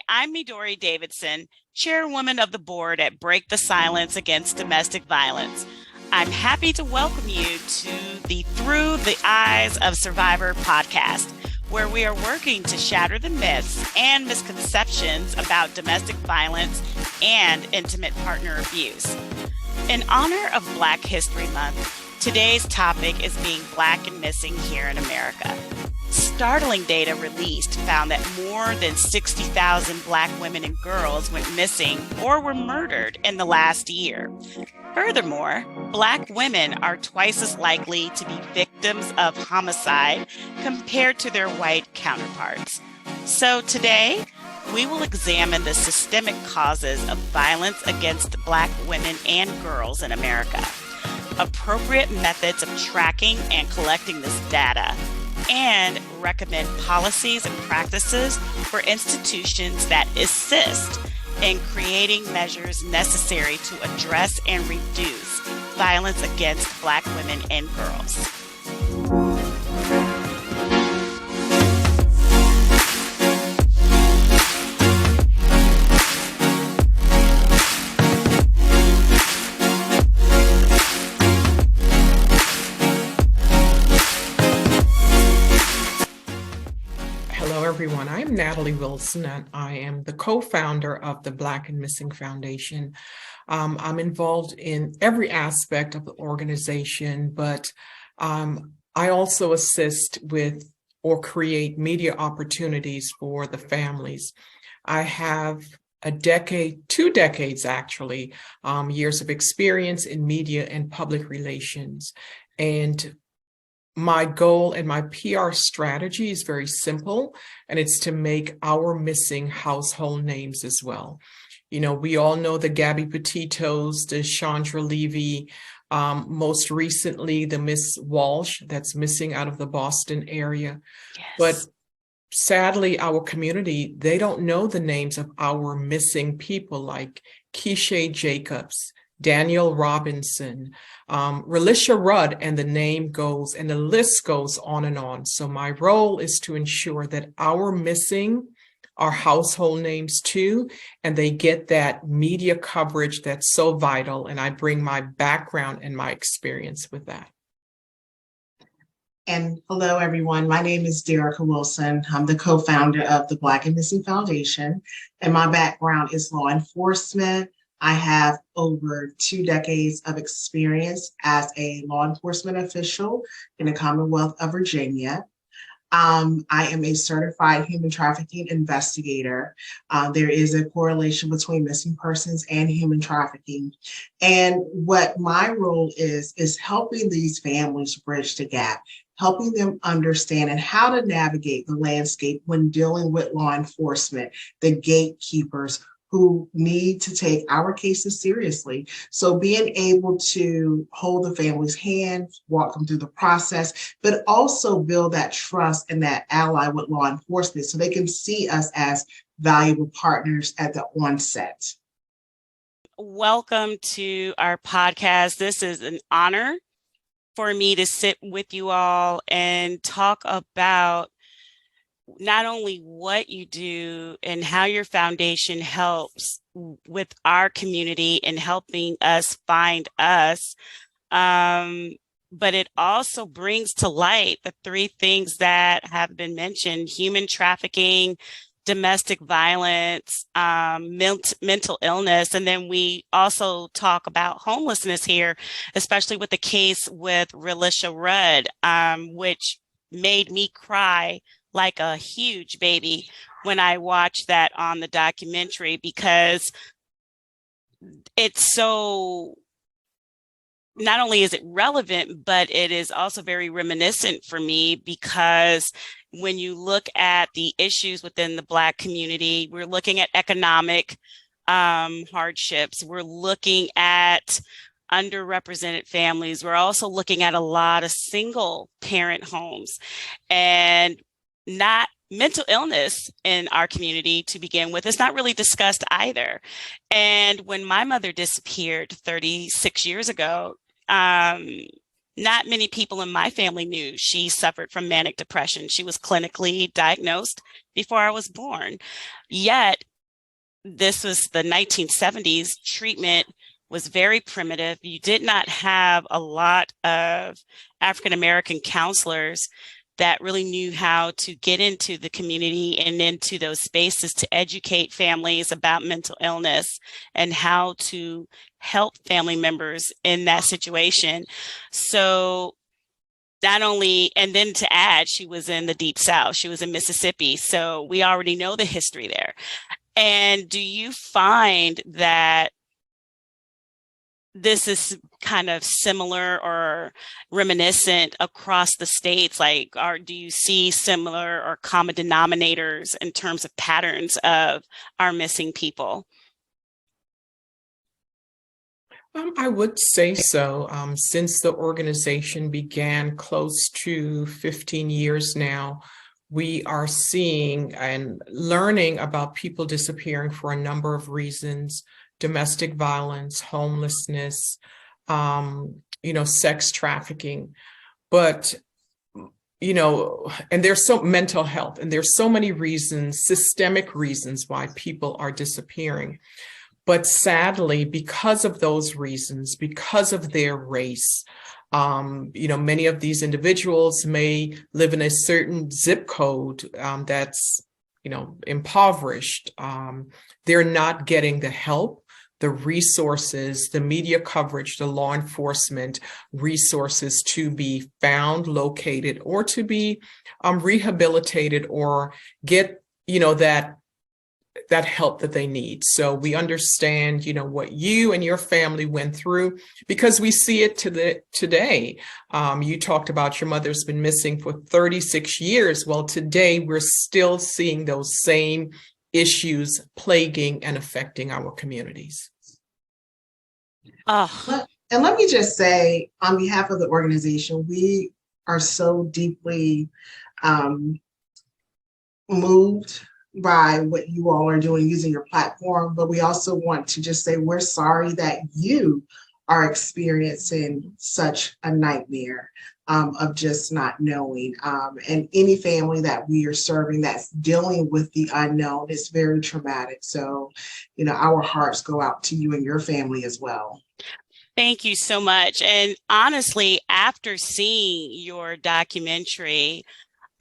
I'm Midori Davidson, chairwoman of the board at Break the Silence Against Domestic Violence. I'm happy to welcome you to the Through the Eyes of Survivor podcast, where we are working to shatter the myths and misconceptions about domestic violence and intimate partner abuse. In honor of Black History Month, today's topic is being Black and missing here in America. Startling data released found that more than 60,000 Black women and girls went missing or were murdered in the last year. Furthermore, Black women are twice as likely to be victims of homicide compared to their white counterparts. So today, we will examine the systemic causes of violence against Black women and girls in America, appropriate methods of tracking and collecting this data, and recommend policies and practices for institutions that assist in creating measures necessary to address and reduce violence against Black women and girls. Everyone. I'm Natalie Wilson, and I am the co-founder of the Black and Missing Foundation. I'm involved in every aspect of the organization, but I also assist with or create media opportunities for the families. I have a decade, 2 decades actually, years of experience in media and public relations. And my goal and my PR strategy is very simple, and it's to make our missing household names as well. You know, we all know the Gabby Petitos, the Chandra Levy, most recently the Miss Walsh that's missing out of the Boston area. Yes. But sadly, our community, they don't know the names of our missing people like Keisha Jacobs, Daniel Robinson, Relisha Rudd, and the name goes, and the list goes on and on. So my role is to ensure that our missing are household names too, and they get that media coverage that's so vital. And I bring my background and my experience with that. And hello, everyone. My name is Derrica Wilson. I'm the co-founder of the Black and Missing Foundation, and my background is law enforcement. I have over 2 decades of experience as a law enforcement official in the Commonwealth of Virginia. I am a certified human trafficking investigator. There is a correlation between missing persons and human trafficking. And what my role is helping these families bridge the gap, helping them understand and how to navigate the landscape when dealing with law enforcement, the gatekeepers, who need to take our cases seriously. So being able to hold the family's hand, walk them through the process, but also build that trust and that ally with law enforcement so they can see us as valuable partners at the onset. Welcome to our podcast. This is an honor for me to sit with you all and talk about not only what you do and how your foundation helps with our community in helping us find us, but it also brings to light the 3 things that have been mentioned: human trafficking, domestic violence, mental illness. And then we also talk about homelessness here, especially with the case with Relisha Rudd, which made me cry like a huge baby when I watched that on the documentary, because it's so, not only is it relevant, but it is also very reminiscent for me, because when you look at the issues within the Black community, we're looking at economic hardships, we're looking at underrepresented families, we're also looking at a lot of single parent homes, and not mental illness in our community to begin with. It's not really discussed either. And when my mother disappeared 36 years ago, not many people in my family knew she suffered from manic depression. She was clinically diagnosed before I was born. Yet this was the 1970s. Treatment was very primitive. You did not have a lot of African American counselors that really knew how to get into the community and into those spaces to educate families about mental illness and how to help family members in that situation. So not only, and then to add, she was in the Deep South, she was in Mississippi. So we already know the history there. And do you find that this is kind of similar or reminiscent across the states? Like, or do you see similar or common denominators in terms of patterns of our missing people? I would say so. Since the organization began close to 15 years now, we are seeing and learning about people disappearing for a number of reasons: domestic violence, homelessness, sex trafficking. But, and there's so mental health, and there's so many reasons, systemic reasons why people are disappearing. But sadly, because of those reasons, because of their race, many of these individuals may live in a certain zip code that's, impoverished. They're not getting the help, the resources, the media coverage, the law enforcement resources to be found, located, or to be rehabilitated or get, that help that they need. So we understand, what you and your family went through, because we see it today. You talked about your mother's been missing for 36 years. Well, today we're still seeing those same issues plaguing and affecting our communities. Oh. And let me just say, on behalf of the organization, we are so deeply moved by what you all are doing using your platform, but we also want to just say we're sorry that you are experiencing such a nightmare of just not knowing. And any family that we are serving that's dealing with the unknown is very traumatic. So, our hearts go out to you and your family as well. Thank you so much. And honestly, after seeing your documentary,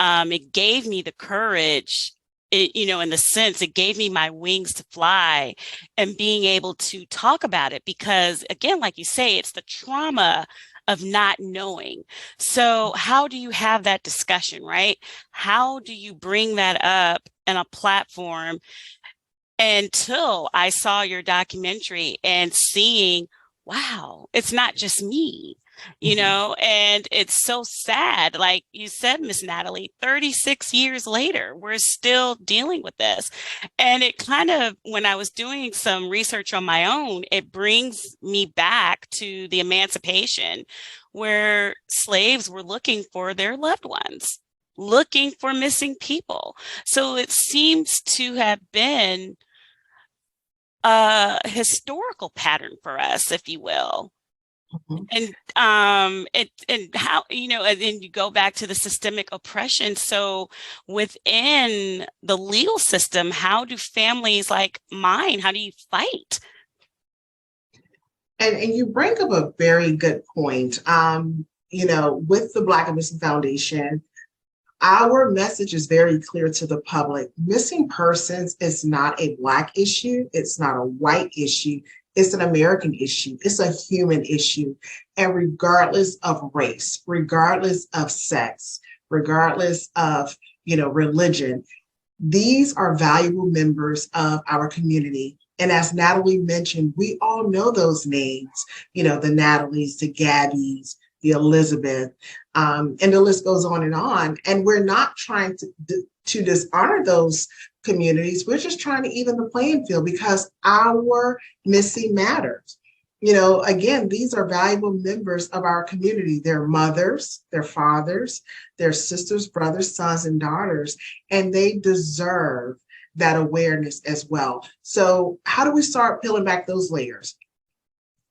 it gave me the courage. In the sense, it gave me my wings to fly and being able to talk about it, because again, like you say, it's the trauma of not knowing. So how do you have that discussion, right? How do you bring that up in a platform? Until I saw your documentary and seeing, wow, it's not just me. And it's so sad. Like you said, Miss Natalie, 36 years later, we're still dealing with this. And it kind of, when I was doing some research on my own, it brings me back to the emancipation, where slaves were looking for their loved ones, looking for missing people. So it seems to have been a historical pattern for us, if you will. And how, and then you go back to the systemic oppression. So within the legal system, how do families like mine, how do you fight? And you bring up a very good point. With the Black and Missing Foundation, our message is very clear to the public. Missing persons is not a Black issue. It's not a white issue. It's an American issue. It's a human issue. And regardless of race, regardless of sex, regardless of, religion, these are valuable members of our community. And as Natalie mentioned, we all know those names, the Natalies, the Gabbies, the Elizabeth, and the list goes on. And we're not trying to dishonor those communities. We're just trying to even the playing field, because our missing matters. Again, these are valuable members of our community. Their mothers, their fathers, their sisters, brothers, sons, and daughters, and they deserve that awareness as well. So how do we start peeling back those layers?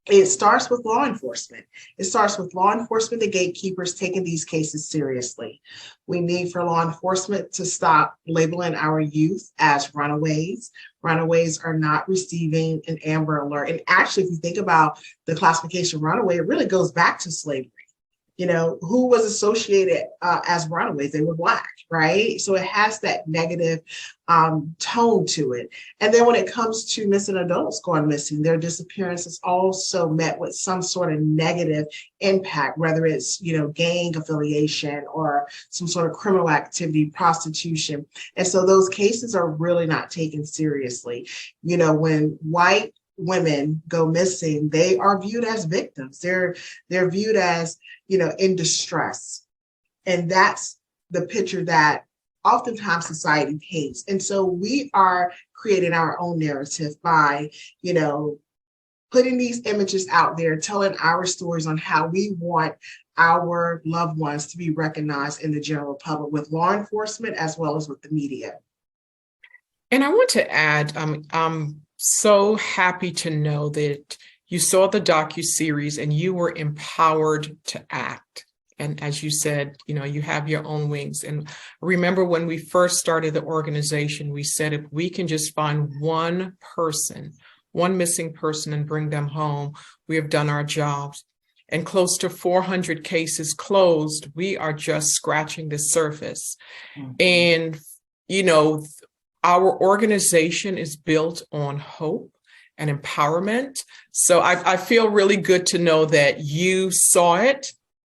It starts with law enforcement. It starts with law enforcement, the gatekeepers taking these cases seriously. We need for law enforcement to stop labeling our youth as runaways. Runaways are not receiving an Amber Alert. And actually, if you think about the classification runaway, it really goes back to slavery. You know, who was associated as runaways? They were Black, right? So it has that negative tone to it. And then when it comes to missing adults going missing, their disappearance is also met with some sort of negative impact, whether it's, you know, gang affiliation or some sort of criminal activity, prostitution. And so those cases are really not taken seriously. You know, when white women go missing, they are viewed as victims. They're viewed as, you know, in distress. And that's the picture that oftentimes society paints. And so we are creating our own narrative by, you know, putting these images out there, telling our stories on how we want our loved ones to be recognized in the general public with law enforcement as well as with the media. And I want to add, I'm so happy to know that you saw the docuseries and you were empowered to act. And as you said, you know, you have your own wings. And remember when we first started the organization, we said if we can just find one person, one missing person and bring them home, we have done our jobs. And close to 400 cases closed, we are just scratching the surface. Mm-hmm. And, you know, our organization is built on hope and empowerment. So I feel really good to know that you saw it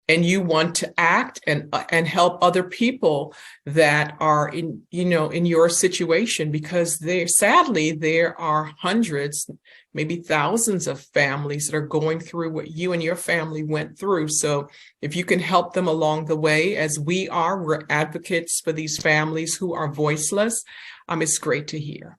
and you want to act and help other people that are in, you know, in your situation, because sadly, there are hundreds, maybe thousands of families that are going through what you and your family went through. So if you can help them along the way, as we're advocates for these families who are voiceless, it's great to hear.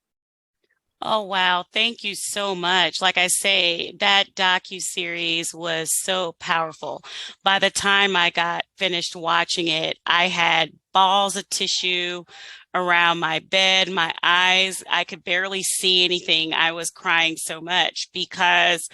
Oh, wow. Thank you so much. Like I say, that docuseries was so powerful. By the time I got finished watching it, I had balls of tissue around my bed, my eyes. I could barely see anything. I was crying so much because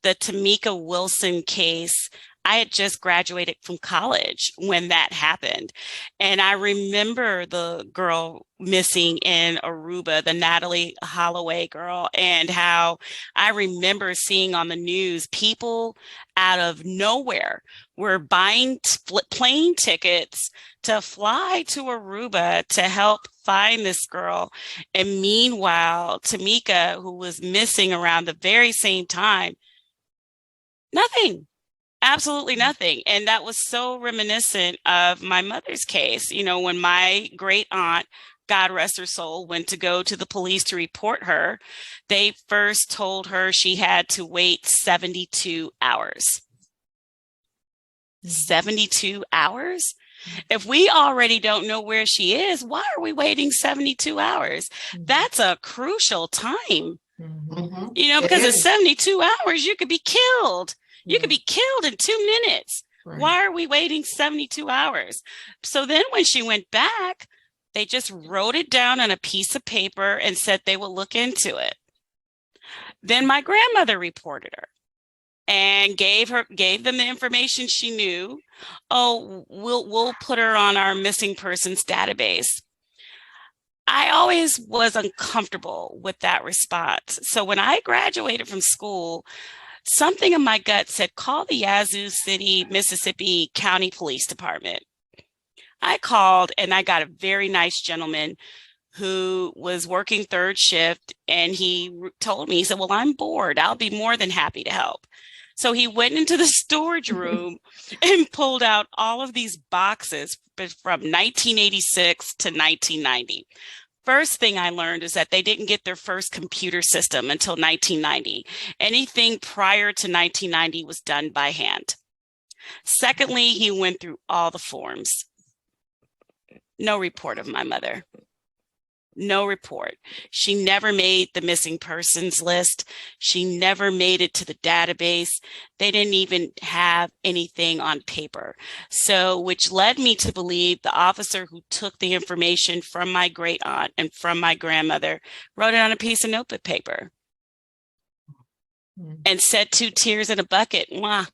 the Tamika Wilson case, I had just graduated from college when that happened. And I remember the girl missing in Aruba, the Natalie Holloway girl, and how I remember seeing on the news people out of nowhere were buying plane tickets to fly to Aruba to help find this girl. And meanwhile, Tamika, who was missing around the very same time, nothing. Absolutely nothing. And that was so reminiscent of my mother's case. You know, when my great aunt, God rest her soul, went to go to the police to report her, they first told her she had to wait 72 hours. 72 hours? If we already don't know where she is, why are we waiting 72 hours? That's a crucial time. Mm-hmm. You know, because at 72 hours, you could be killed. You could be killed in 2 minutes. Right. Why are we waiting 72 hours? So then when she went back, they just wrote it down on a piece of paper and said they will look into it. Then my grandmother reported her and gave them the information she knew. Oh, we'll put her on our missing persons database. I always was uncomfortable with that response. So when I graduated from school, something in my gut said, call the Yazoo City, Mississippi County Police Department. I called and I got a very nice gentleman who was working third shift. And he told me, he said, well, I'm bored. I'll be more than happy to help. So he went into the storage room and pulled out all of these boxes from 1986 to 1990. First thing I learned is that they didn't get their first computer system until 1990. Anything prior to 1990 was done by hand. Secondly, he went through all the forms. No report of my mother. No report. She never made the missing persons list. She never made it to the database. They didn't even have anything on paper. So, which led me to believe the officer who took the information from my great aunt and from my grandmother wrote it on a piece of notebook paper. and set two tears in a bucket. Mwah.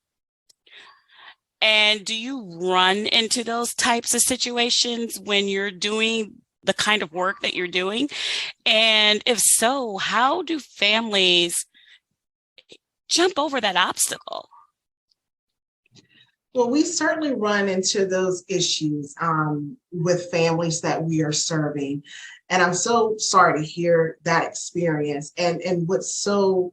And do you run into those types of situations when you're doing the kind of work that you're doing? And if so, how do families jump over that obstacle? Well, we certainly run into those issues with families that we are serving. And I'm so sorry to hear that experience. And what's so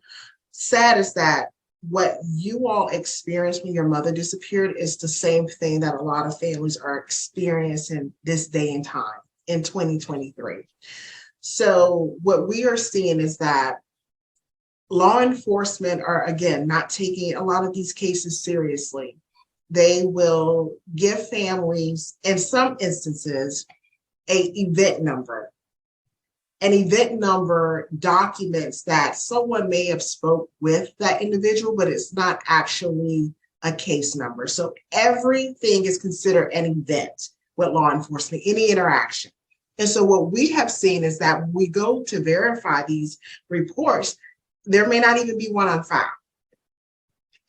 sad is that what you all experienced when your mother disappeared is the same thing that a lot of families are experiencing this day and time in 2023. So what we are seeing is that law enforcement are, again, not taking a lot of these cases seriously. They will give families, in some instances, an event number. An event number documents that someone may have spoke with that individual, but it's not actually a case number. So everything is considered an event with law enforcement, any interaction. And so what we have seen is that when we go to verify these reports, there may not even be one on file.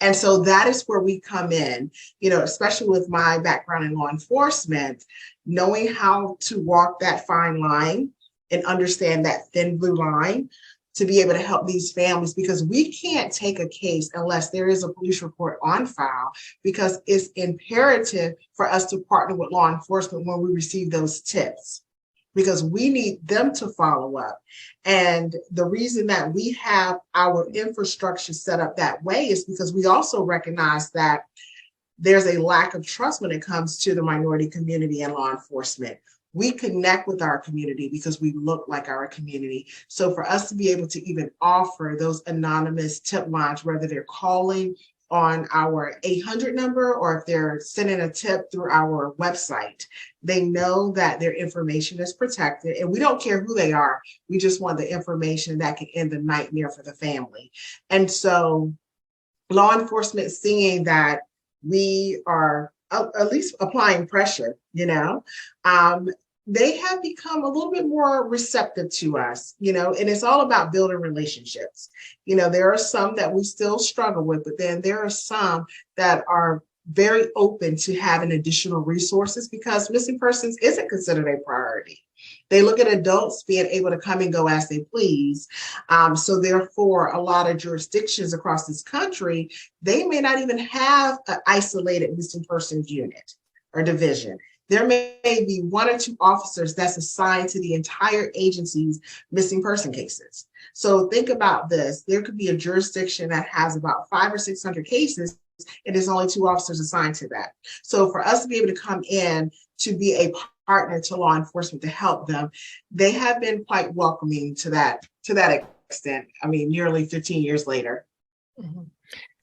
And so that is where we come in, especially with my background in law enforcement, knowing how to walk that fine line and understand that thin blue line to be able to help these families, because we can't take a case unless there is a police report on file, because it's imperative for us to partner with law enforcement when we receive those tips, because we need them to follow up. And the reason that we have our infrastructure set up that way is because we also recognize that there's a lack of trust when it comes to the minority community and law enforcement. We connect with our community because we look like our community. So for us to be able to even offer those anonymous tip lines, whether they're calling on our 800 number or if they're sending a tip through our website, they know that their information is protected, and we don't care who they are. We just want the information that can end the nightmare for the family. And so law enforcement, seeing that we are at least applying pressure, they have become a little bit more receptive to us, and it's all about building relationships. There are some that we still struggle with, but then there are some that are very open to having additional resources, because missing persons isn't considered a priority. They look at adults being able to come and go as they please. So therefore, a lot of jurisdictions across this country, they may not even have an isolated missing persons unit or division. There may be one or two officers that's assigned to the entire agency's missing person cases. So think about this. There could be a jurisdiction that has about 500 or 600 cases, and there's only two officers assigned to that. So for us to be able to come in to be a partner to law enforcement to help them, they have been quite welcoming to that extent. Nearly 15 years later. Mm-hmm.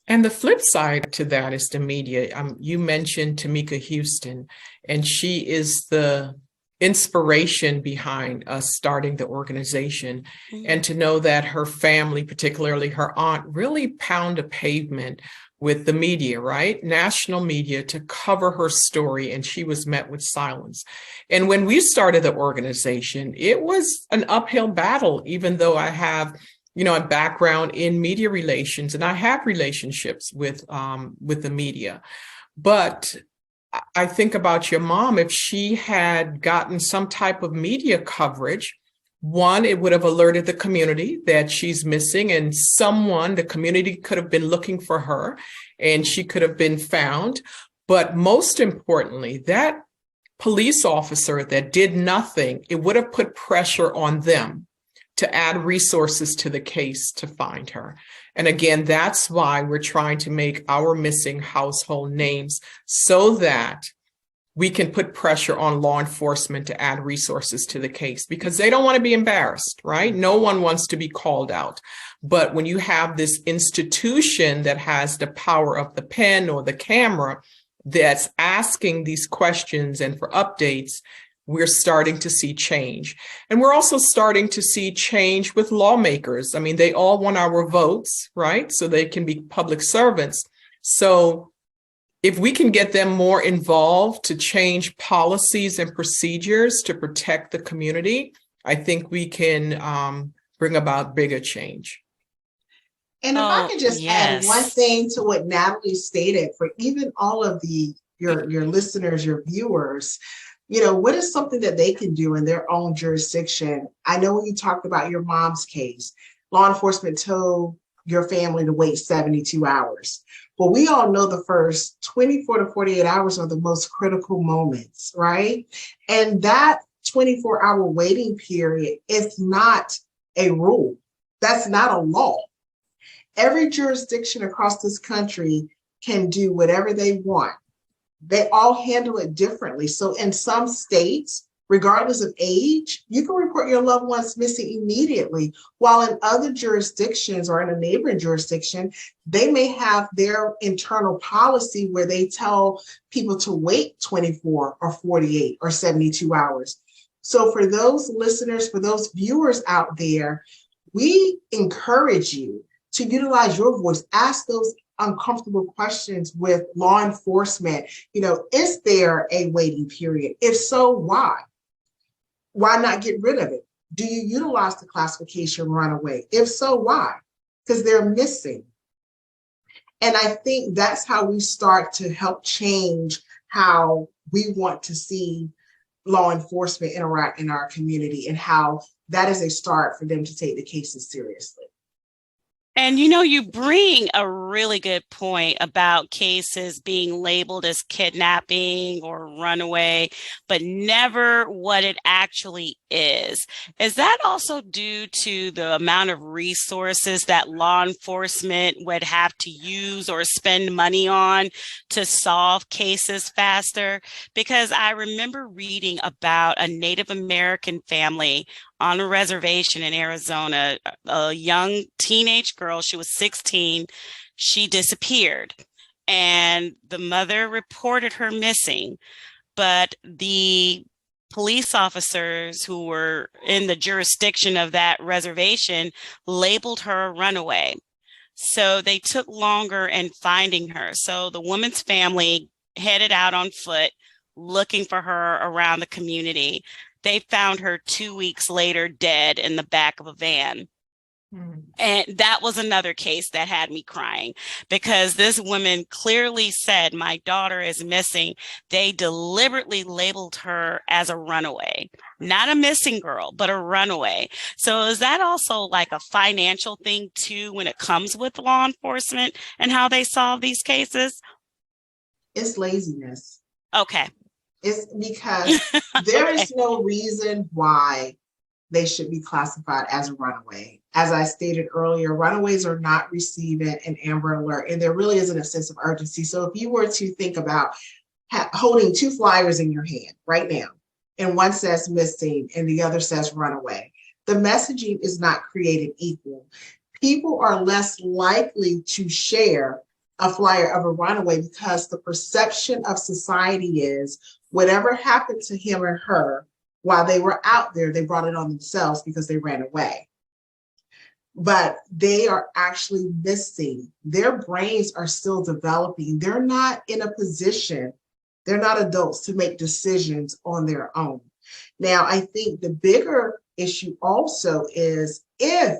And the flip side to that is the media. You mentioned Tamika Houston, and she is the inspiration behind us starting the organization. Mm-hmm. And to know that her family, particularly her aunt, really pound a pavement with the media, right? National media, to cover her story, and she was met with silence. And when we started the organization, it was an uphill battle, even though I have a background in media relations, and I have relationships with the media. But I think about your mom. If she had gotten some type of media coverage, one, it would have alerted the community that she's missing, and the community could have been looking for her, and she could have been found. But most importantly, that police officer that did nothing, it would have put pressure on them to add resources to the case to find her. And again, that's why we're trying to make our missing household names, so that we can put pressure on law enforcement to add resources to the case, because they don't want to be embarrassed, right? No one wants to be called out. But when you have this institution that has the power of the pen or the camera that's asking these questions and for updates, we're starting to see change. And we're also starting to see change with lawmakers. They all want our votes, right? So they can be public servants. So if we can get them more involved to change policies and procedures to protect the community, I think we can bring about bigger change. And if I Oh, could just add one yes. thing to what Natalie stated, for even all of your listeners, your viewers, what is something that they can do in their own jurisdiction? I know when you talked about your mom's case, law enforcement told your family to wait 72 hours. Well, we all know the first 24 to 48 hours are the most critical moments, right? And that 24-hour waiting period is not a rule. That's not a law. Every jurisdiction across this country can do whatever they want. They all handle it differently. So in some states, regardless of age, you can report your loved ones missing immediately, while in other jurisdictions or in a neighboring jurisdiction, they may have their internal policy where they tell people to wait 24 or 48 or 72 hours. So for those listeners, for those viewers out there, we encourage you to utilize your voice, ask those uncomfortable questions with law enforcement. Is there a waiting period? If so, why? Why not get rid of it? Do you utilize the classification runaway? If so, why? Because they're missing. And I think that's how we start to help change how we want to see law enforcement interact in our community, and how that is a start for them to take the cases seriously. And you bring a really good point about cases being labeled as kidnapping or runaway, but never what it actually is. Is that also due to the amount of resources that law enforcement would have to use or spend money on to solve cases faster? Because I remember reading about a Native American family on a reservation in Arizona, a young teenage girl. She was 16. She disappeared, and the mother reported her missing, but the police officers who were in the jurisdiction of that reservation labeled her a runaway. So they took longer in finding her. So the woman's family headed out on foot looking for her around the community. They found her 2 weeks later, dead in the back of a van. And that was another case that had me crying, because this woman clearly said, my daughter is missing. They deliberately labeled her as a runaway, not a missing girl, but a runaway. So is that also like a financial thing too, when it comes with law enforcement and how they solve these cases? It's laziness. Okay. It's because there Okay. is no reason why they should be classified as a runaway. As I stated earlier, runaways are not receiving an Amber Alert, and there really isn't a sense of urgency. So if you were to think about holding two flyers in your hand right now, and one says missing and the other says runaway, the messaging is not created equal. People are less likely to share a flyer of a runaway because the perception of society is whatever happened to him or her while they were out there, they brought it on themselves because they ran away. But they are actually missing. Their brains are still developing. They're not in a position, they're not adults to make decisions on their own. Now, I think the bigger issue also is if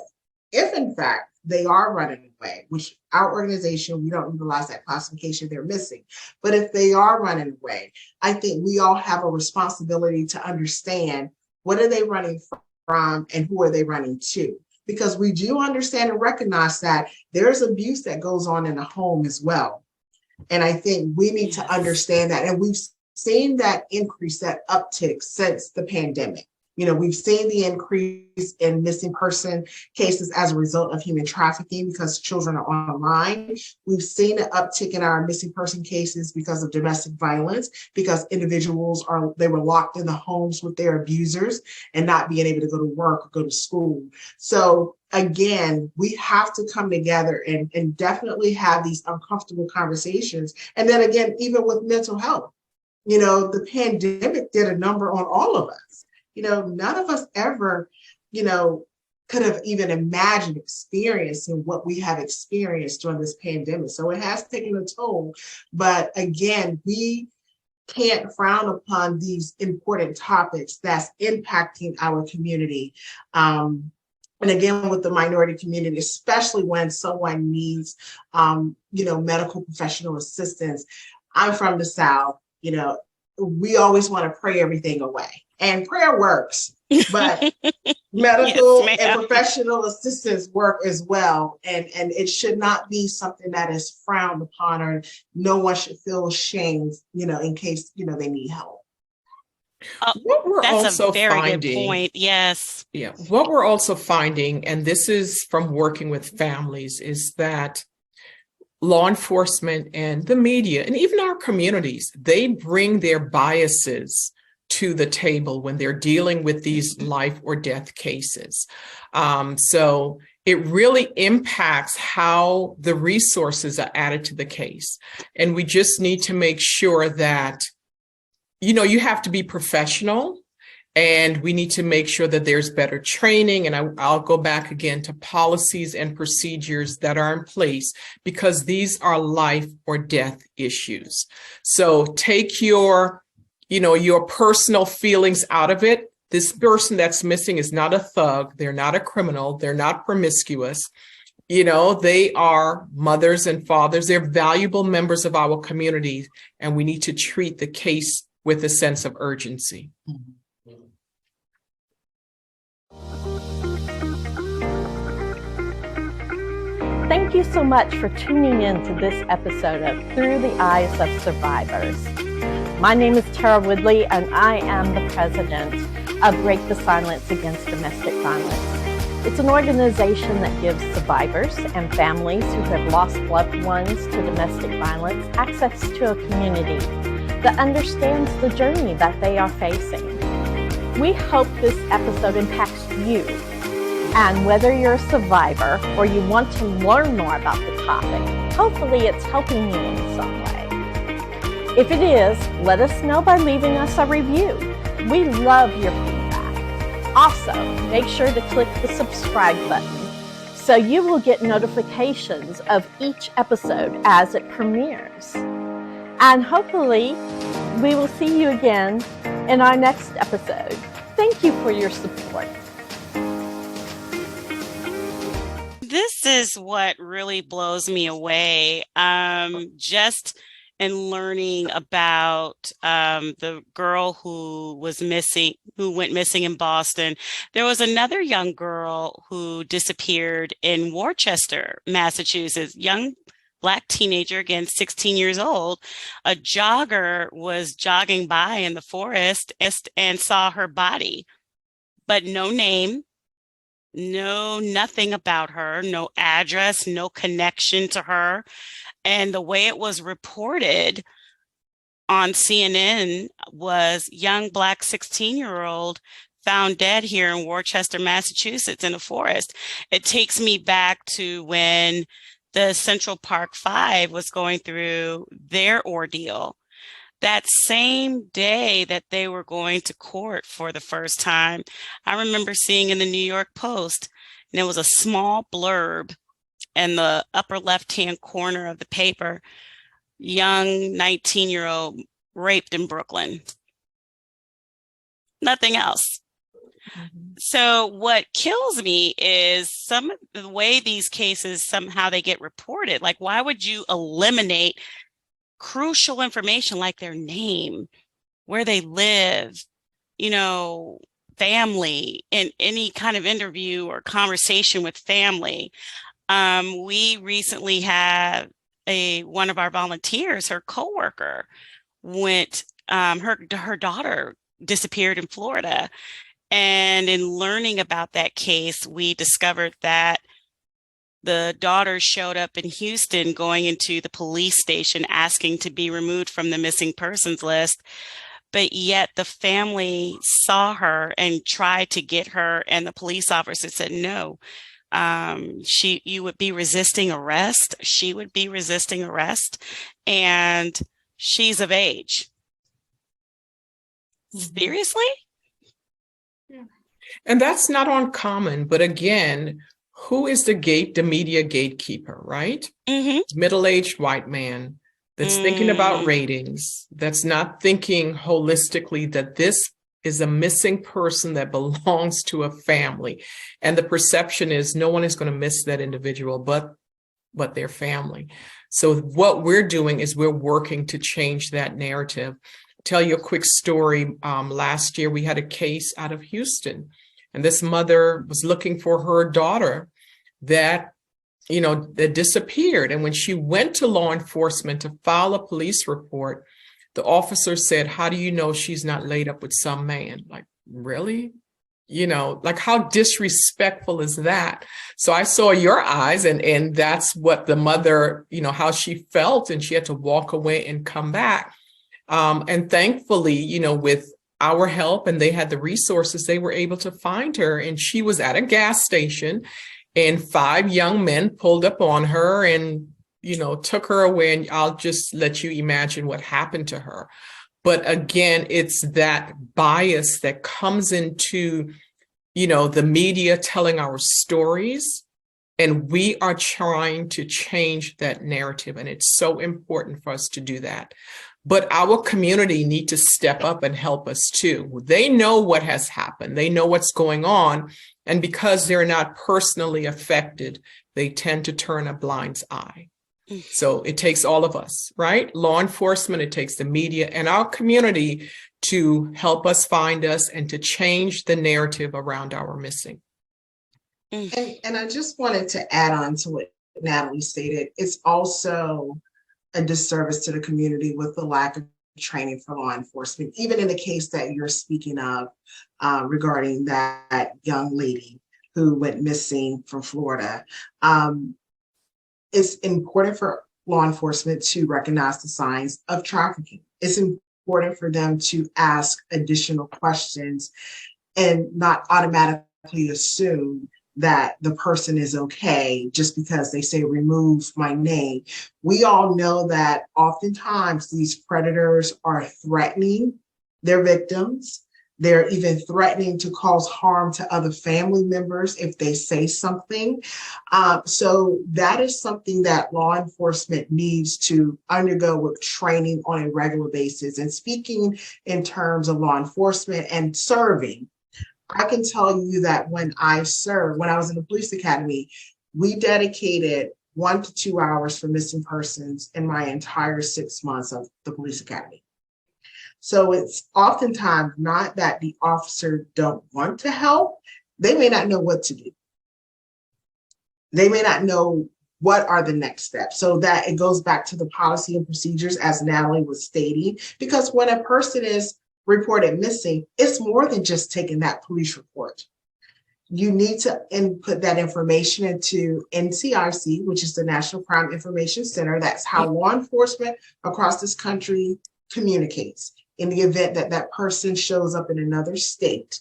in fact they are running away, which our organization, we don't utilize that classification, they're missing. But if they are running away, I think we all have a responsibility to understand what are they running from and who are they running to? Because we do understand and recognize that there's abuse that goes on in the home as well. And I think we need to understand that. And we've seen that increase, that uptick since the pandemic. We've seen the increase in missing person cases as a result of human trafficking because children are online. We've seen an uptick in our missing person cases because of domestic violence, because individuals they were locked in the homes with their abusers and not being able to go to work or go to school. So again, we have to come together and definitely have these uncomfortable conversations. And then again, even with mental health, the pandemic did a number on all of us. None of us ever, could have even imagined experiencing what we have experienced during this pandemic. So it has taken a toll. But again, we can't frown upon these important topics that's impacting our community. And again, with the minority community, especially when someone needs, medical professional assistance. I'm from the South, we always want to pray everything away, and prayer works, but medical Yes, and ma'am. professional assistance work as well. And it should not be something that is frowned upon, or no one should feel ashamed, in case, they need help. What we're That's also a very good finding, point. Yes. yeah, what we're also finding, and this is from working with families, is that law enforcement and the media and even our communities, they bring their biases to the table when they're dealing with these life or death cases. So it really impacts how the resources are added to the case. And we just need to make sure that, you have to be professional, and we need to make sure that there's better training. And I'll go back again to policies and procedures that are in place, because these are life or death issues. So take your personal feelings out of it. This person that's missing is not a thug. They're not a criminal. They're not promiscuous. They are mothers and fathers. They're valuable members of our community, and we need to treat the case with a sense of urgency. Thank you so much for tuning in to this episode of Through the Eyes of Survivors. My name is Tara Woodley, and I am the president of Break the Silence Against Domestic Violence. It's an organization that gives survivors and families who have lost loved ones to domestic violence access to a community that understands the journey that they are facing. We hope this episode impacts you. And whether you're a survivor or you want to learn more about the topic, hopefully it's helping you in some way. If it is, let us know by leaving us a review. We love your feedback. Also, make sure to click the subscribe button so you will get notifications of each episode as it premieres. And hopefully, we will see you again in our next episode. Thank you for your support. This is what really blows me away. Just in learning about the girl who went missing in Boston. There was another young girl who disappeared in Worcester, Massachusetts, young Black teenager, again, 16 years old. A jogger was jogging by in the forest and saw her body, but no name. No, nothing about her, no address, no connection to her. And the way it was reported on CNN was young Black 16-year-old found dead here in Worcester, Massachusetts in a forest. It takes me back to when the Central Park Five was going through their ordeal. That same day that they were going to court for the first time, I remember seeing in the New York Post, and it was a small blurb in the upper left-hand corner of the paper, young 19-year-old raped in Brooklyn. Nothing else. Mm-hmm. So what kills me is some of the way these cases, somehow they get reported. Like, why would you eliminate crucial information like their name, where they live, family, in any kind of interview or conversation with family? We recently had one of our volunteers, her coworker, her daughter disappeared in Florida. And in learning about that case, we discovered that the daughter showed up in Houston going into the police station asking to be removed from the missing persons list. But yet the family saw her and tried to get her, and the police officer said, no, you would be resisting arrest. She would be resisting arrest, and she's of age. Mm-hmm. Seriously? Yeah. And that's not uncommon, but again, who is the media gatekeeper, right? Mm-hmm. Middle-aged white man that's thinking about ratings, that's not thinking holistically that this is a missing person that belongs to a family. And the perception is no one is going to miss that individual but their family. So what we're doing is we're working to change that narrative. Tell you a quick story. Last year, we had a case out of Houston, and this mother was looking for her daughter that disappeared. And when she went to law enforcement to file a police report, the officer said, "How do you know she's not laid up with some man?" Like, really? Like, how disrespectful is that? So I saw your eyes, and that's what the mother, how she felt, and she had to walk away and come back. And thankfully, with our help, and they had the resources, they were able to find her. And she was at a gas station, and 5 young men pulled up on her and, took her away. And I'll just let you imagine what happened to her. But again, it's that bias that comes into, the media telling our stories. And we are trying to change that narrative. And it's so important for us to do that. But our community need to step up and help us too. They know what has happened. They know what's going on. And because they're not personally affected, they tend to turn a blind eye. So it takes all of us, right? Law enforcement, it takes the media and our community to help us find us and to change the narrative around our missing. And I just wanted to add on to what Natalie stated. It's also a disservice to the community with the lack of training for law enforcement, even in the case that you're speaking of regarding that young lady who went missing from Florida. It's important for law enforcement to recognize the signs of trafficking. It's important for them to ask additional questions and not automatically assume that the person is okay just because they say remove my name. We all know that oftentimes these predators are threatening their victims. They're even threatening to cause harm to other family members if they say something. So that is something that law enforcement needs to undergo with training on a regular basis. And speaking in terms of law enforcement and serving, I can tell you that when I was in the police academy, we dedicated 1 to 2 hours for missing persons in my entire 6 months of the police academy. So it's oftentimes not that the officer don't want to help. They may not know what to do. They may not know what are the next steps. So that it goes back to the policy and procedures, as Natalie was stating, because when a person is reported missing, it's more than just taking that police report. You need to input that information into NCIC, which is the National Crime Information Center. That's how law enforcement across this country communicates. In the event that that person shows up in another state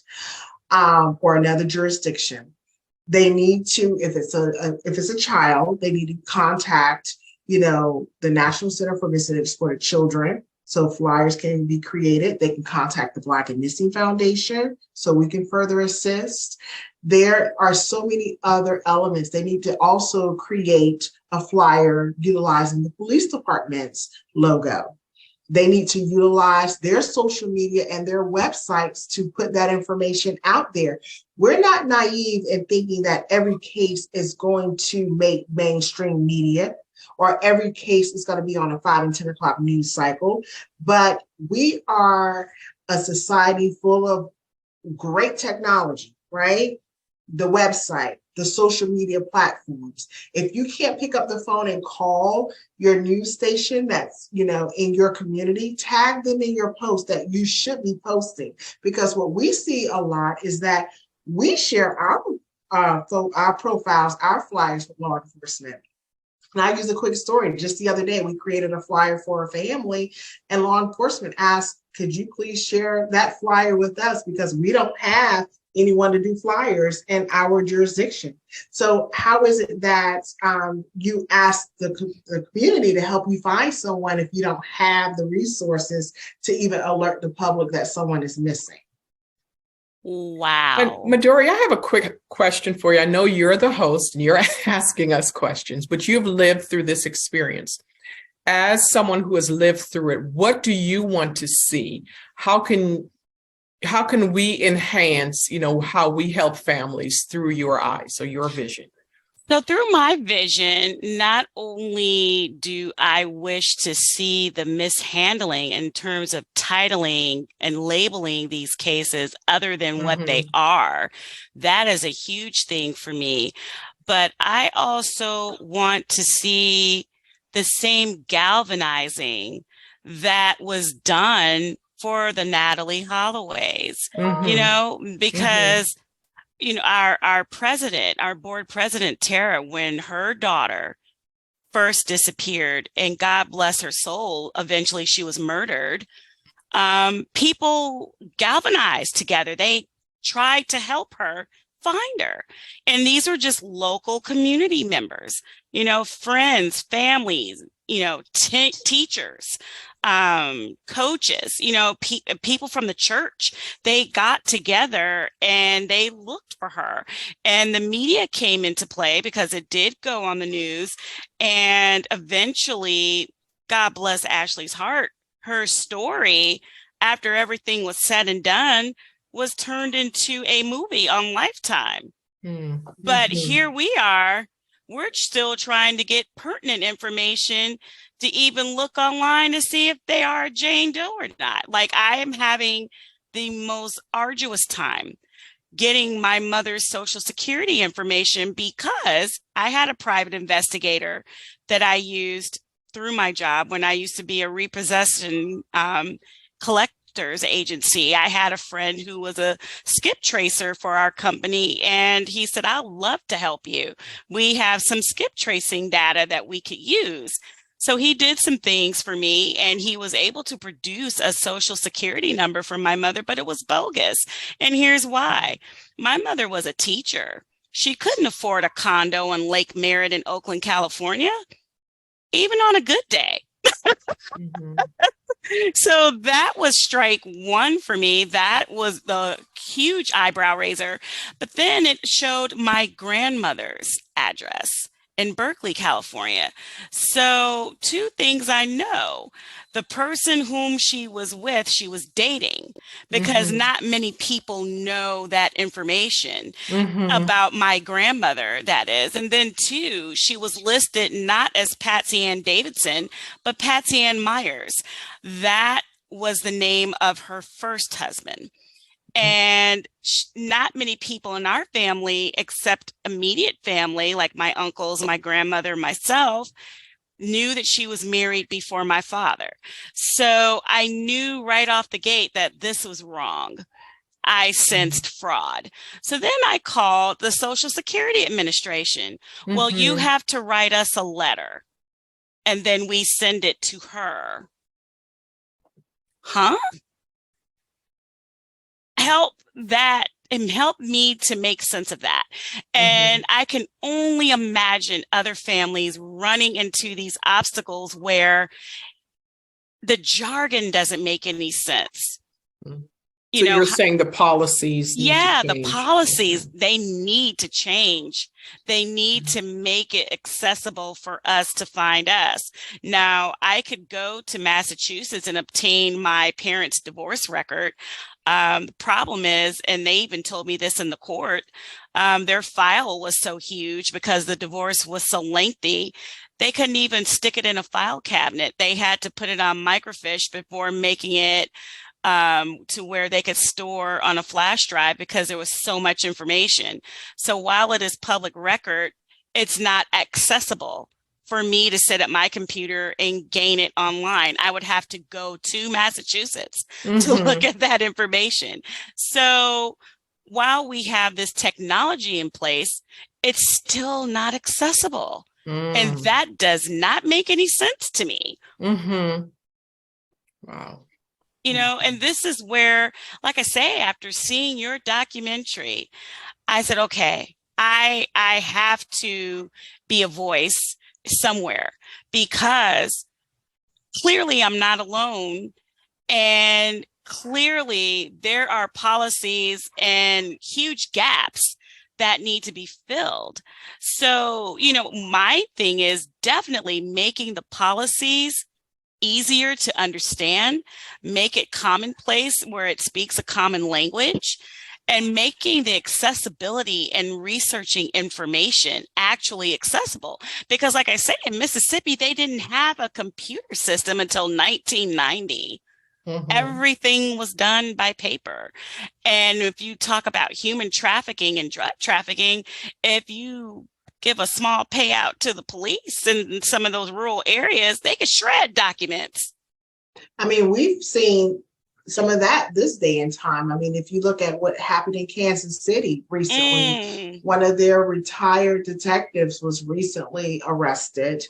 or another jurisdiction, they need to, if it's a child, they need to contact, the National Center for Missing and Exploited Children. So flyers can be created. They can contact the Black and Missing Foundation so we can further assist. There are so many other elements. They need to also create a flyer utilizing the police department's logo. They need to utilize their social media and their websites to put that information out there. We're not naive in thinking that every case is going to make mainstream media or every case is going to be on a 5 and 10 o'clock news cycle. But we are a society full of great technology, right? The website, the social media platforms. If you can't pick up the phone and call your news station that's, in your community, tag them in your post that you should be posting. Because what we see a lot is that we share our profiles, our flyers with law enforcement. And I use a quick story. Just the other day, we created a flyer for a family, and law enforcement asked, could you please share that flyer with us? Because we don't have anyone to do flyers in our jurisdiction. So how is it that you ask the community to help you find someone if you don't have the resources to even alert the public that someone is missing? Wow. And Midori, I have a quick question for you. I know you're the host and you're asking us questions, but you've lived through this experience. As someone who has lived through it, what do you want to see? How can how can we enhance, how we help families through your eyes, so your vision? So through my vision, not only do I wish to see the mishandling in terms of titling and labeling these cases other than what they are, that is a huge thing for me. But I also want to see the same galvanizing that was done for the Natalie Holloways, because our president, our board president, Tara, when her daughter first disappeared, and God bless her soul, eventually she was murdered, people galvanized together. They tried to help her find her. And these were just local community members, friends, families, teachers, coaches, people from the church. They got together and they looked for her. And the media came into play because it did go on the news. And eventually, God bless Ashley's heart, her story, after everything was said and done, was turned into a movie on Lifetime. But here we are, we're still trying to get pertinent information to even look online to see if they are Jane Doe or not. Like, I am having the most arduous time getting my mother's Social Security information because I had a private investigator that I used through my job when I used to be a repossession collector's agency. I had a friend who was a skip tracer for our company, and he said, "I'd love to help you. We have some skip tracing data that we could use." So he did some things for me, and he was able to produce a Social Security number for my mother, but it was bogus. And here's why. My mother was a teacher. She couldn't afford a condo on Lake Merritt in Oakland, California, even on a good day. So that was strike one for me. That was the huge eyebrow raiser. But then it showed my grandmother's address in Berkeley, California. So two things I know. The person whom she was with, she was dating, because not many people know that information about my grandmother, that is. And then two, she was listed not as Patsy Ann Davidson, but Patsy Ann Myers. That was the name of her first husband. And not many people in our family, except immediate family, like my uncles, my grandmother, myself, knew that she was married before my father. So I knew right off the gate that this was wrong. I sensed fraud. So then I called the Social Security Administration. Well, you have to write us a letter, and then we send it to her. Huh? Help that and help me to make sense of that. And I can only imagine other families running into these obstacles where the jargon doesn't make any sense. So you're saying the policies need to change. The policies, they need to change. They need to make it accessible for us to find us. Now, I could go to Massachusetts and obtain my parents' divorce record. The problem is, and they even told me this in the court, their file was so huge because the divorce was so lengthy, they couldn't even stick it in a file cabinet. They had to put it on microfiche before making it to where they could store on a flash drive because there was so much information. So while it is public record, it's not accessible for me to sit at my computer and gain it online. I would have to go to Massachusetts to look at that information. So while we have this technology in place, it's still not accessible. And that does not make any sense to me. Wow. And this is where, like I say, after seeing your documentary, I said, okay, I have to be a voice somewhere, because clearly I'm not alone. And clearly there are policies and huge gaps that need to be filled. So, my thing is definitely making the policies easier to understand, make it commonplace where it speaks a common language, and making the accessibility and researching information actually accessible. Because like I said, in Mississippi, they didn't have a computer system until 1990. Mhm. Everything was done by paper. And if you talk about human trafficking and drug trafficking, if you give a small payout to the police in some of those rural areas, they could shred documents. I mean, we've seen some of that this day and time. I mean, if you look at what happened in Kansas City recently, one of their retired detectives was recently arrested.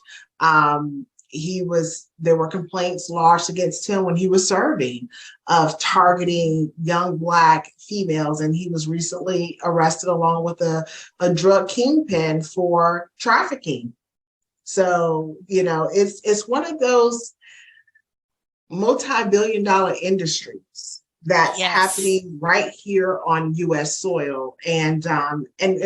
There were complaints lodged against him when he was serving of targeting young Black females, and he was recently arrested along with a drug kingpin for trafficking. So, it's one of those multi-billion-dollar industries that's happening right here on U.S. soil, and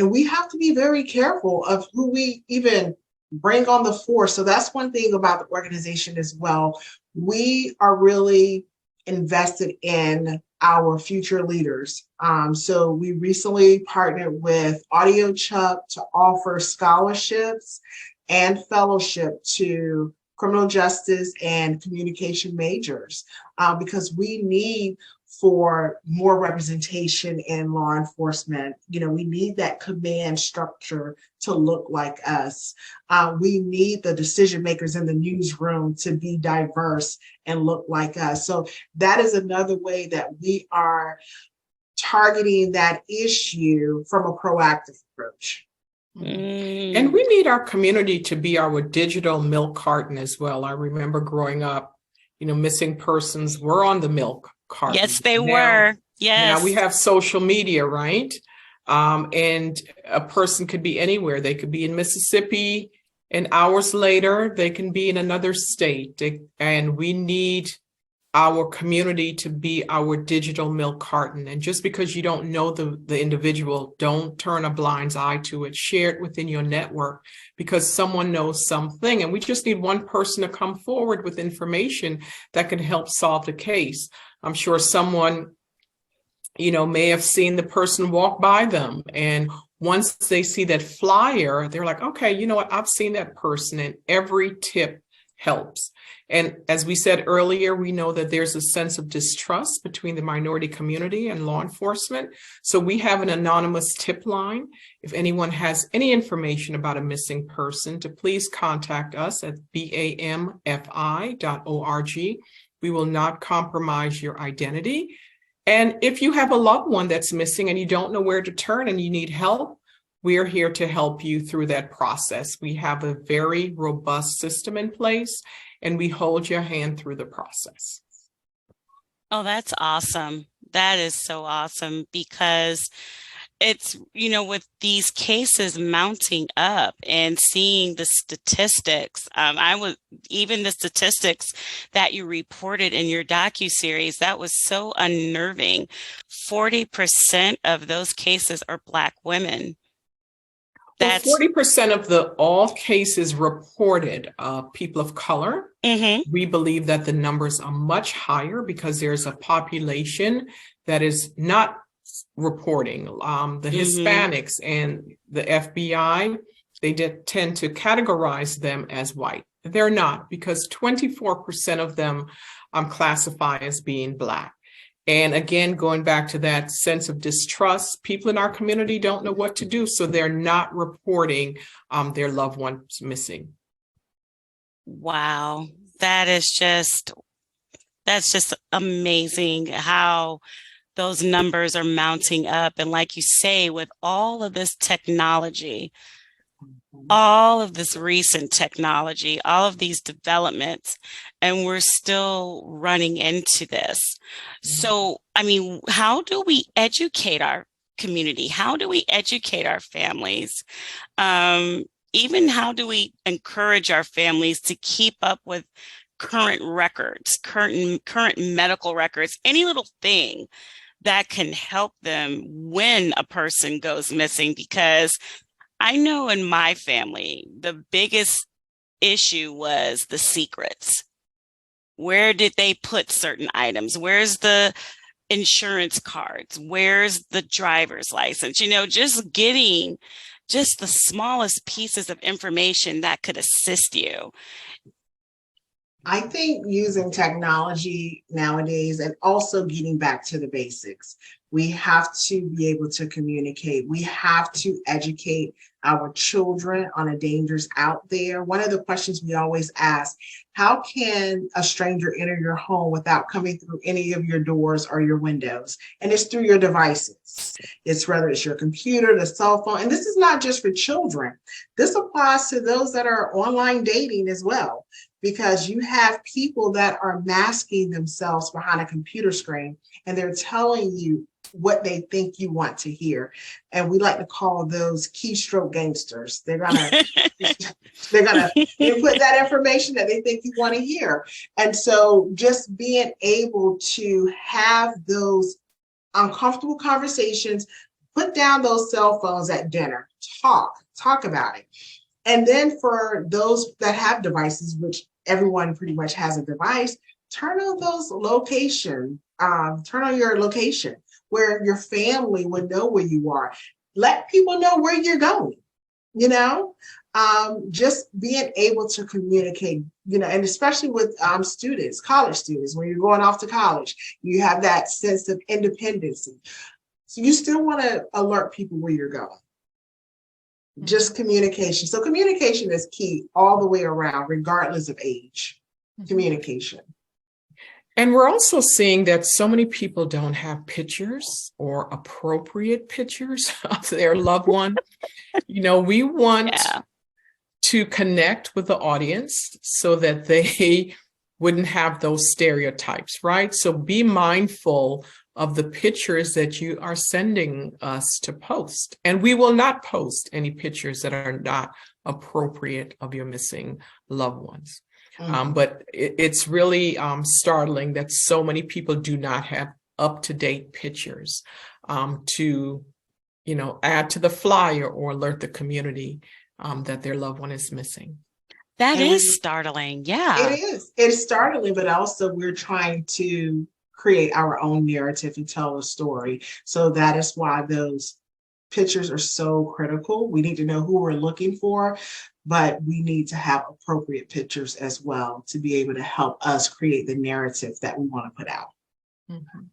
we have to be very careful of who we even bring on the force. So that's one thing about the organization as well. We are really invested in our future leaders. So we recently partnered with Audio Chuck to offer scholarships and fellowship to criminal justice and communication majors, because we need for more representation in law enforcement. We need that command structure to look like us. We need the decision makers in the newsroom to be diverse and look like us. So that is another way that we are targeting that issue from a proactive approach. And we need our community to be our digital milk carton as well. I remember growing up, missing persons were on the milk carton. Yes, they were. Yes. Now we have social media, right? And a person could be anywhere. They could be in Mississippi, and hours later, they can be in another state. And we need our community to be our digital milk carton. And just because you don't know the individual, don't turn a blind eye to it. Share it within your network because someone knows something. And we just need one person to come forward with information that can help solve the case. I'm sure someone, may have seen the person walk by them. And once they see that flyer, they're like, okay, you know what? I've seen that person, and every tip helps. And as we said earlier, we know that there's a sense of distrust between the minority community and law enforcement. So we have an anonymous tip line. If anyone has any information about a missing person, to please contact us at bamfi.org. We will not compromise your identity. And if you have a loved one that's missing and you don't know where to turn and you need help, we're here to help you through that process. We have a very robust system in place, and we hold your hand through the process. Oh, that's awesome. That is so awesome, because it's, with these cases mounting up and seeing the statistics, even the statistics that you reported in your docuseries, that was so unnerving. 40% of those cases are Black women. That's 40% of all cases reported people of color. Mm-hmm. We believe that the numbers are much higher because there's a population that is not reporting. The Hispanics and the FBI, they tend to categorize them as white. They're not, because 24% of them classify as being Black. And again, going back to that sense of distrust, people in our community don't know what to do, so they're not reporting their loved ones missing. Wow, that's just amazing how those numbers are mounting up. And like you say, with all of this technology, all of this recent technology, all of these developments, and we're still running into this. So, how do we educate our community? How do we educate our families? Even how do we encourage our families to keep up with current records, current medical records, any little thing that can help them when a person goes missing? Because I know in my family, the biggest issue was the secrets. Where did they put certain items? Where's the insurance cards? Where's the driver's license? Just getting just the smallest pieces of information that could assist you. I think using technology nowadays and also getting back to the basics, we have to be able to communicate. We have to educate our children on the dangers out there. One of the questions we always ask, how can a stranger enter your home without coming through any of your doors or your windows? And it's through your devices. It's whether it's your computer, the cell phone, and this is not just for children. This applies to those that are online dating as well, because you have people that are masking themselves behind a computer screen and they're telling you what they think you want to hear. And we like to call those keystroke gangsters. They're gonna input that information that they think you want to hear. And so just being able to have those uncomfortable conversations, put down those cell phones at dinner, talk about it. And then for those that have devices, which everyone pretty much has a device, turn on those location, turn on your location where your family would know where you are. Let people know where you're going, just being able to communicate, and especially with students, college students, when you're going off to college, you have that sense of independency. So you still want to alert people where you're going. Just communication. So communication is key all the way around, regardless of age. Communication. And we're also seeing that so many people don't have pictures or appropriate pictures of their loved one. We want to connect with the audience so that they wouldn't have those stereotypes, right? So be mindful of the pictures that you are sending us to post. And we will not post any pictures that are not appropriate of your missing loved ones. But it's really startling that so many people do not have up-to-date pictures to, add to the flyer or alert the community that their loved one is missing. That is startling. Yeah. It is. It's startling, but also we're trying to create our own narrative and tell a story. So that is why those pictures are so critical. We need to know who we're looking for, but we need to have appropriate pictures as well to be able to help us create the narrative that we want to put out. Mm-hmm.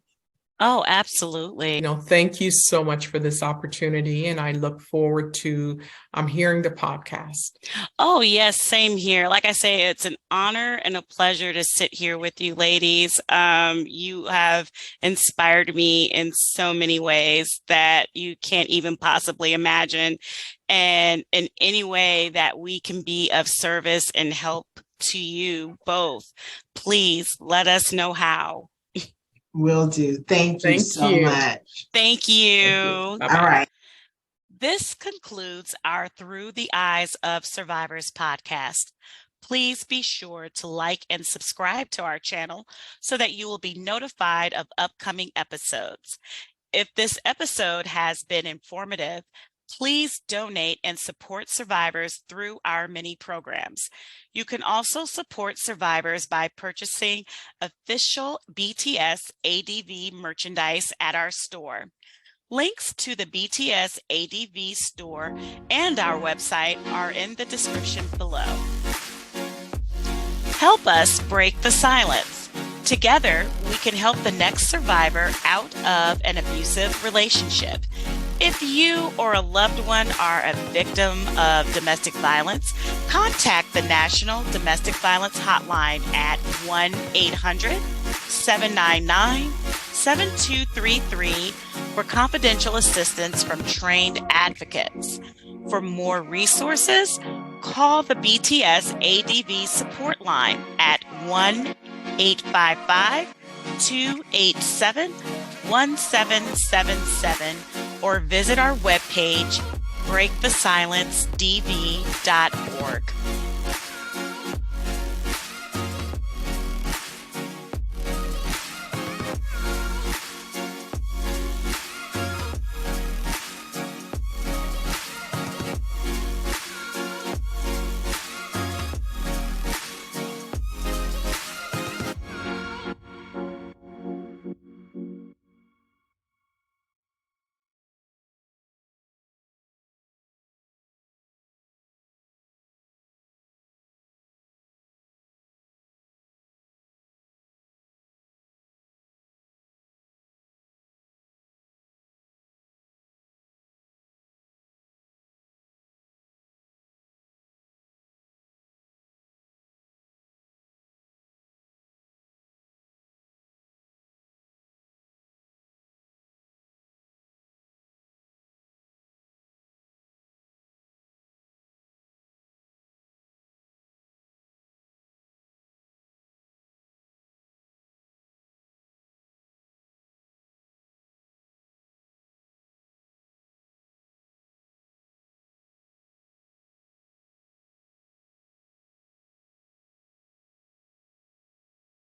Oh, absolutely. Thank you so much for this opportunity. And I look forward to hearing the podcast. Oh, yes. Same here. Like I say, it's an honor and a pleasure to sit here with you ladies. You have inspired me in so many ways that you can't even possibly imagine. And in any way that we can be of service and help to you both, please let us know how. Will do. Thank you so much. Thank you. All right. This concludes our Through the Eyes of Survivors podcast. Please be sure to like and subscribe to our channel so that you will be notified of upcoming episodes. If this episode has been informative, please donate and support survivors through our many programs. You can also support survivors by purchasing official BTS ADV merchandise at our store. Links to the BTS ADV store and our website are in the description below. Help us break the silence. Together, we can help the next survivor out of an abusive relationship. If you or a loved one are a victim of domestic violence, contact the National Domestic Violence Hotline at 1-800-799-7233 for confidential assistance from trained advocates. For more resources, call the BTS ADV support line at 1-855-287-1777 or visit our webpage, breakthesilencedv.org.